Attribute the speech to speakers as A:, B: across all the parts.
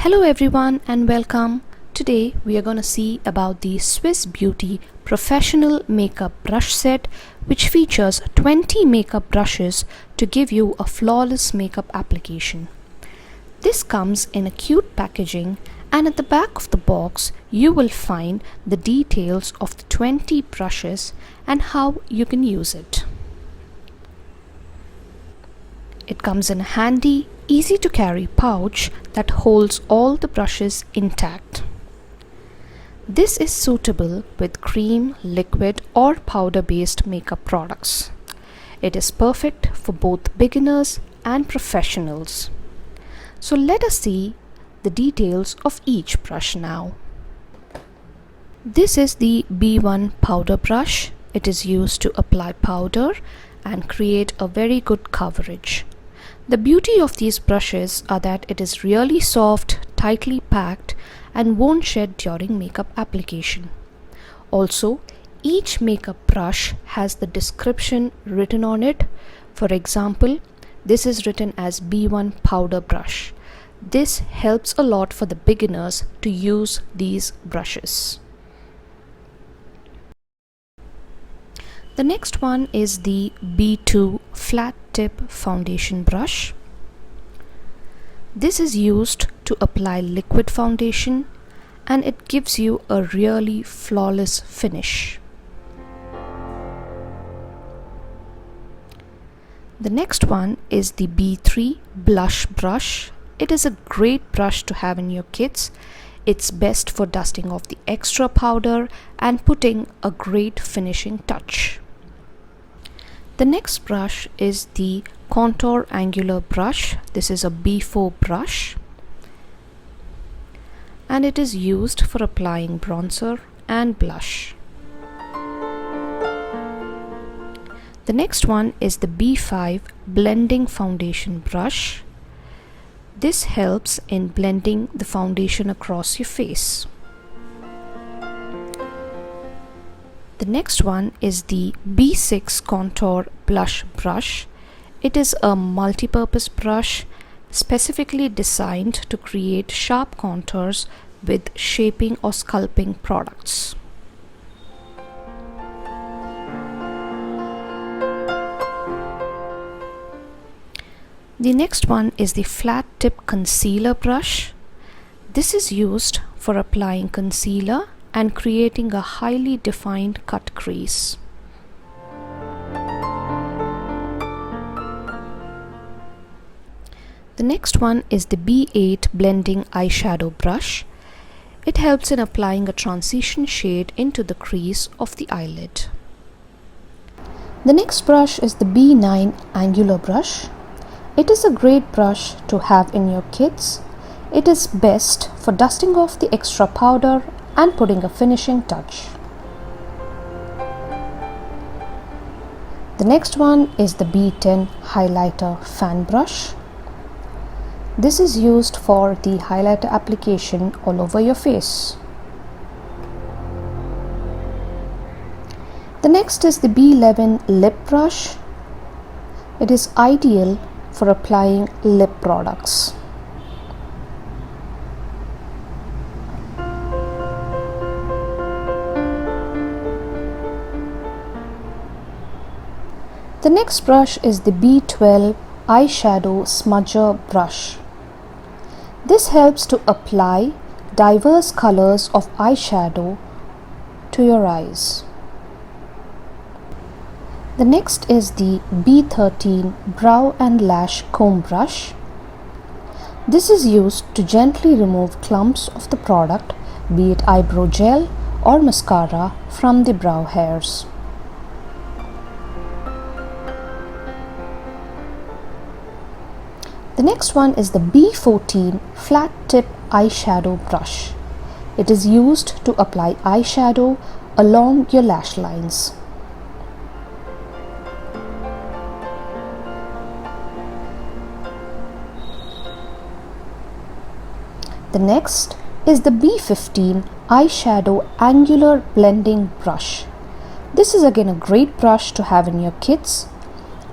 A: Hello everyone and welcome. Today we are going to see about the Swiss Beauty Professional Makeup Brush Set, which features 20 makeup brushes to give you a flawless makeup application. This comes in a cute packaging, and at the back of the box you will find the details of the 20 brushes and how you can use it. It comes in a handy, easy to carry pouch that holds all the brushes intact. This is suitable with cream, liquid or powder based makeup products. It is perfect for both beginners and professionals. So let us see the details of each brush now. This is the B1 powder brush. It is used to apply powder and create a very good coverage. The beauty of these brushes are that it is really soft, tightly packed and won't shed during makeup application. Also, each makeup brush has the description written on it. For example, this is written as B1 powder brush. This helps a lot for the beginners to use these brushes. The next one is the B2 flat tip foundation brush. This is used to apply liquid foundation and it gives you a really flawless finish. The next one is the B3 blush brush. It is a great brush to have in your kits. It's best for dusting off the extra powder and putting a great finishing touch. The next brush is the Contour Angular brush. This is a B4 brush and it is used for applying bronzer and blush. The next one is the B5 blending foundation brush. This helps in blending the foundation across your face. The next one is the B6 Contour Blush Brush. It is a multi-purpose brush specifically designed to create sharp contours with shaping or sculpting products. The next one is the Flat Tip Concealer Brush. This is used for applying concealer and creating a highly defined cut crease. The next one is the B8 Blending Eyeshadow Brush. It helps in applying a transition shade into the crease of the eyelid. The next brush is the B9 Angular Brush. It is a great brush to have in your kits. It is best for dusting off the extra powder and putting a finishing touch. The next one is the B10 Highlighter Fan Brush. This is used for the highlighter application all over your face. The next is the B11 Lip Brush. It is ideal for applying lip products. The next brush is the B12 Eyeshadow Smudger Brush. This helps to apply diverse colors of eyeshadow to your eyes. The next is the B13 Brow and Lash Comb Brush. This is used to gently remove clumps of the product, be it eyebrow gel or mascara, from the brow hairs. The next one is the B14 Flat Tip Eyeshadow Brush. It is used to apply eyeshadow along your lash lines. The next is the B15 Eyeshadow Angular Blending Brush. This is again a great brush to have in your kits.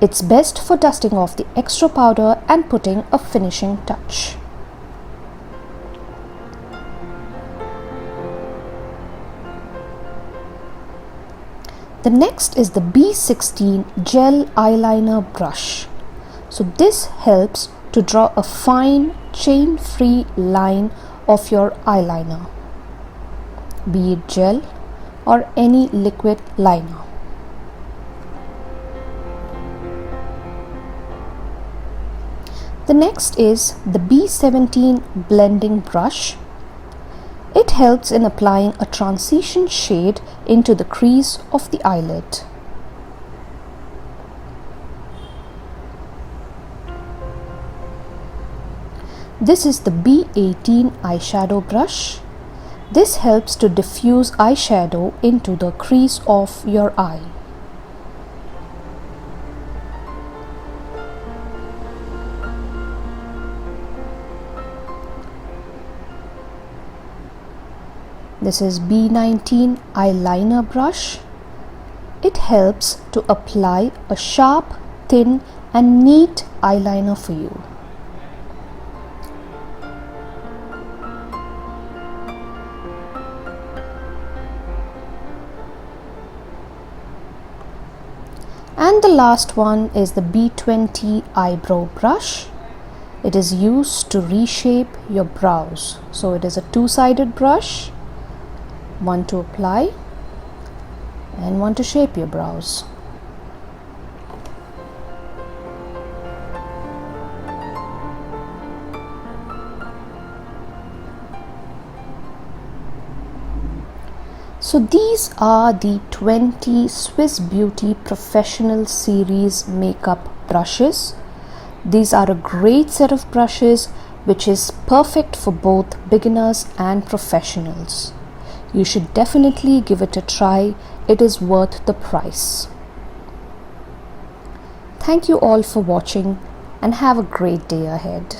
A: It's best for dusting off the extra powder and putting a finishing touch. The next is the B16 gel eyeliner brush. So this helps to draw a fine chain-free line of your eyeliner, be it gel or any liquid liner. The next is the B17 blending brush. It helps in applying a transition shade into the crease of the eyelid. This is the B18 eyeshadow brush. This helps to diffuse eyeshadow into the crease of your eye. This is B19 eyeliner brush. It helps to apply a sharp, thin and neat eyeliner for you. And the last one is the B20 eyebrow brush. It is used to reshape your brows. So it is a two-sided brush, one to apply and one to shape your brows. So these are the 20 Swiss Beauty Professional Series makeup brushes. These are a great set of brushes which is perfect for both beginners and professionals. You should definitely give it a try. It is worth the price. Thank you all for watching and have a great day ahead.